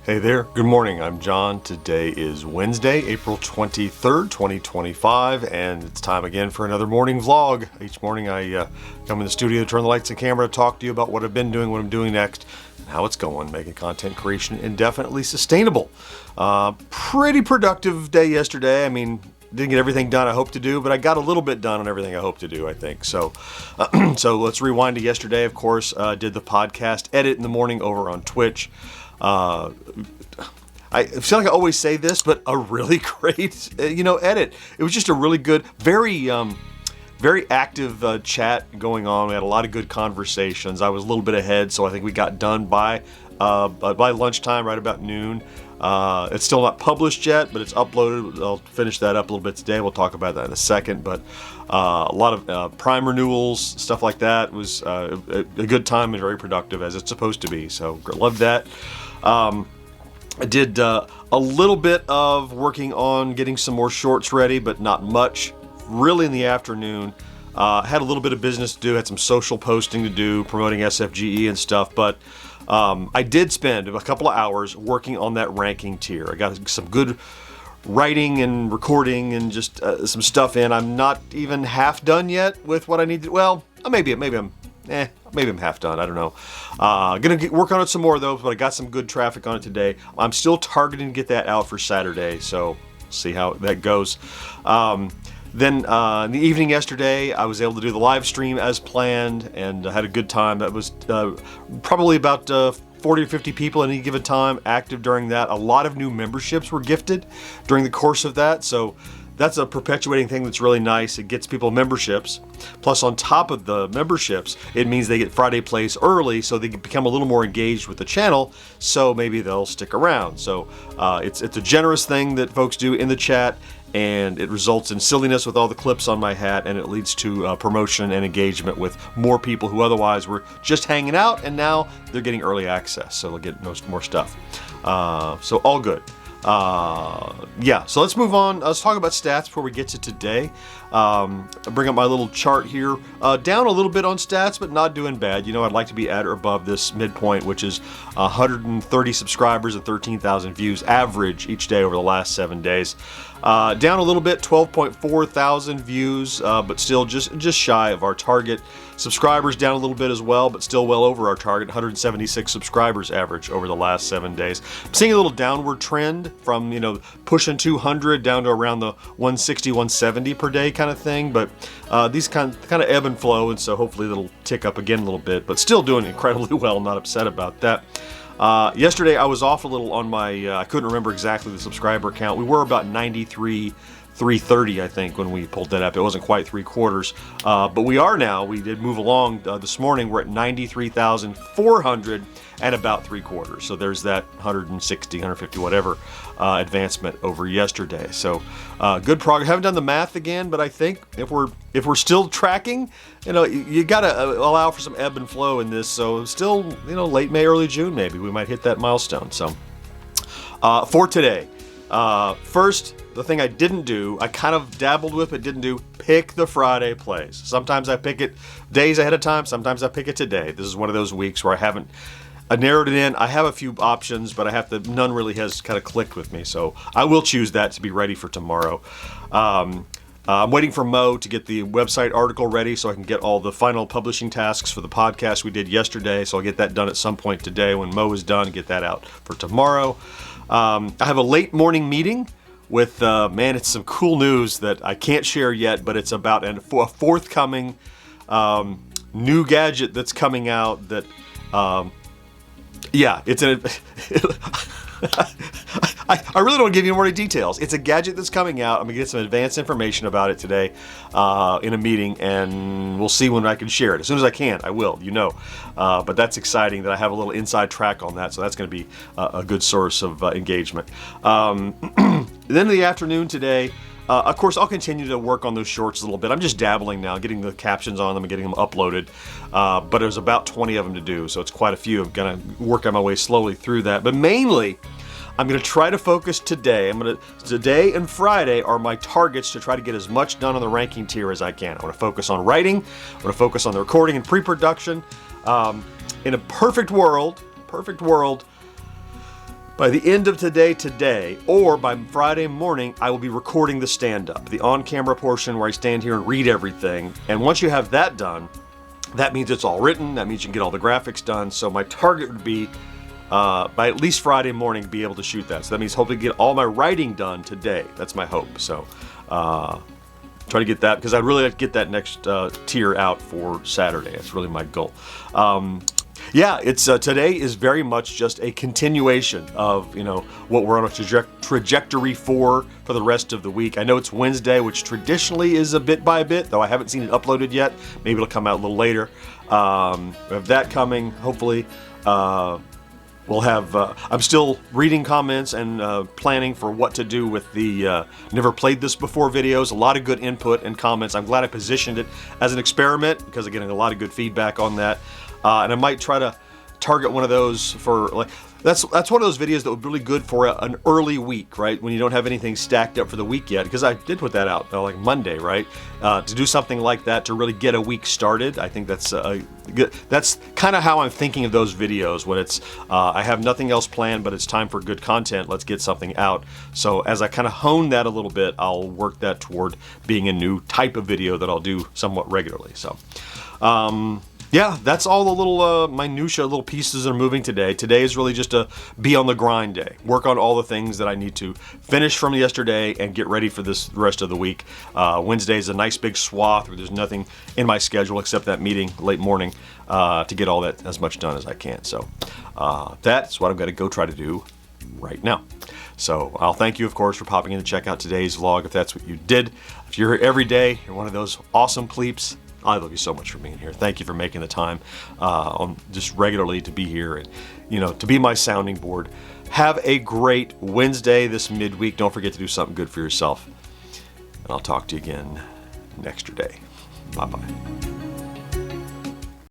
Hey there, good morning. I'm John. Today is Wednesday, April 23rd, 2025, and it's time again for another morning vlog. Each morning I come in the studio, turn the lights and camera, to talk to you about what I've been doing, what I'm doing next, and how it's going, making content creation indefinitely sustainable. Pretty productive day yesterday. I mean, didn't get everything done I hoped to do, but I got a little bit done on everything I hoped to do, I think. So so let's rewind to yesterday, of course. Did the podcast edit in the morning over on Twitch. I feel like I always say this, but a really great, edit. It was just a really good, very active chat going on. We had a lot of good conversations. I was a little bit ahead, so I think we got done by lunchtime, right about noon. It's still not published yet, but it's uploaded. I'll finish that up a little bit today. We'll talk about that in a second. But a lot of Prime renewals, stuff like that. It was a good time and very productive, as it's supposed to be. So loved that. I did a little bit of working on getting some more shorts ready, but not much. Really in the afternoon. Had a little bit of business to do, had some social posting to do, promoting SFGE and stuff, but I did spend a couple of hours working on that ranking tier. I got some good writing and recording and just some stuff in. I'm not even half done yet with what I need to. Well, maybe I'm half done. I don't know. Gonna work on it some more though, but I got some good traffic on it today. I'm still targeting to get that out for Saturday, so see how that goes. Then in the evening yesterday, I was able to do the live stream as planned, and I had a good time. That was probably about 40 or 50 people at any given time active during that. A lot of new memberships were gifted during the course of that, so that's a perpetuating thing that's really nice. It gets people memberships. Plus, on top of the memberships, it means they get Friday plays early, so they become a little more engaged with the channel, so maybe they'll stick around. So it's a generous thing that folks do in the chat, and it results in silliness with all the clips on my hat, and it leads to promotion and engagement with more people who otherwise were just hanging out, and now they're getting early access, so they'll get more stuff. So all good. So let's move on. Let's talk about stats before we get to today. I'll bring up my little chart here. Down a little bit on stats, but not doing bad. I'd like to be at or above this midpoint, which is 130 subscribers and 13,000 views average each day over the last 7 days. Down a little bit, 12.4 thousand views, but still just shy of our target. Subscribers down a little bit as well, but still well over our target, 176 subscribers average over the last 7 days. I'm seeing a little downward trend from, pushing 200 down to around the 160, 170 per day kind of thing, but these kind of ebb and flow, and so hopefully it'll tick up again a little bit, but still doing incredibly well. I'm not upset about that. Yesterday I was off a little on my, I couldn't remember exactly the subscriber count. We were about 93,330, I think, when we pulled that up. It wasn't quite 3/4, but we are now. We did move along this morning. We're at 93,400 and about 3/4. So there's that 160, 150, whatever advancement over yesterday. So good progress. Haven't done the math again, but I think if we're still tracking, you got to allow for some ebb and flow in this. So still, late May, early June, maybe we might hit that milestone. So for today, first, the thing I didn't do, I kind of dabbled with but didn't do, pick the Friday plays. Sometimes I pick it days ahead of time. Sometimes I pick it today. This is one of those weeks where I narrowed it in. I have a few options, but none really has kind of clicked with me. So I will choose that to be ready for tomorrow. I'm waiting for Mo to get the website article ready so I can get all the final publishing tasks for the podcast we did yesterday. So I'll get that done at some point today when Mo is done, get that out for tomorrow. I have a late morning meeting with, it's some cool news that I can't share yet, but it's about a forthcoming new gadget that's coming out that, it's I really don't want to give you more details. It's a gadget that's coming out. I'm going to get some advanced information about it today in a meeting, and we'll see when I can share it. As soon as I can, I will, But that's exciting that I have a little inside track on that, so that's going to be a good source of engagement. Then in the afternoon today, of course, I'll continue to work on those shorts a little bit. I'm just dabbling now, getting the captions on them and getting them uploaded. But there's about 20 of them to do, so it's quite a few. I'm going to work on my way slowly through that. But mainly, I'm going to try to focus today. Today and Friday are my targets to try to get as much done on the ranking tier as I can. I want to focus on writing. I want to focus on the recording and pre-production. In a perfect world, By the end of today, or by Friday morning, I will be recording the stand-up, the on-camera portion where I stand here and read everything. And once you have that done, that means it's all written. That means you can get all the graphics done. So my target would be, by at least Friday morning, be able to shoot that. So that means hopefully get all my writing done today. That's my hope. So try to get that, because I'd really like to get that next tier out for Saturday. That's really my goal. Yeah, it's today is very much just a continuation of, you know, what we're on a trajectory for the rest of the week. I know it's Wednesday, which traditionally is a bit by bit, though I haven't seen it uploaded yet. Maybe it'll come out a little later. We have that coming, hopefully. We'll have, I'm still reading comments and planning for what to do with the never played this before videos. A lot of good input and comments. I'm glad I positioned it as an experiment, because I'm getting a lot of good feedback on that. And I might try to target one of those for, like, that's one of those videos that would be really good for an early week, right? When you don't have anything stacked up for the week yet, because I did put that out like Monday, right? To do something like that to really get a week started. I think that's good. That's kind of how I'm thinking of those videos, when it's I have nothing else planned, but it's time for good content. Let's get something out. So as I kind of hone that a little bit, I'll work that toward being a new type of video that I'll do somewhat regularly. So yeah, that's all the little minutia, little pieces that are moving today. Today is really just a be on the grind day. Work on all the things that I need to finish from yesterday and get ready for this rest of the week. Wednesday is a nice big swath where there's nothing in my schedule except that meeting late morning to get all that as much done as I can. So that's what I'm going to go try to do right now. So I'll thank you, of course, for popping in to check out today's vlog if that's what you did. If you're here every day, you're one of those awesome pleeps. I love you so much for being here. Thank you for making the time on just regularly to be here and, you know, to be my sounding board. Have a great Wednesday this midweek. Don't forget to do something good for yourself. And I'll talk to you again next day. Bye-bye.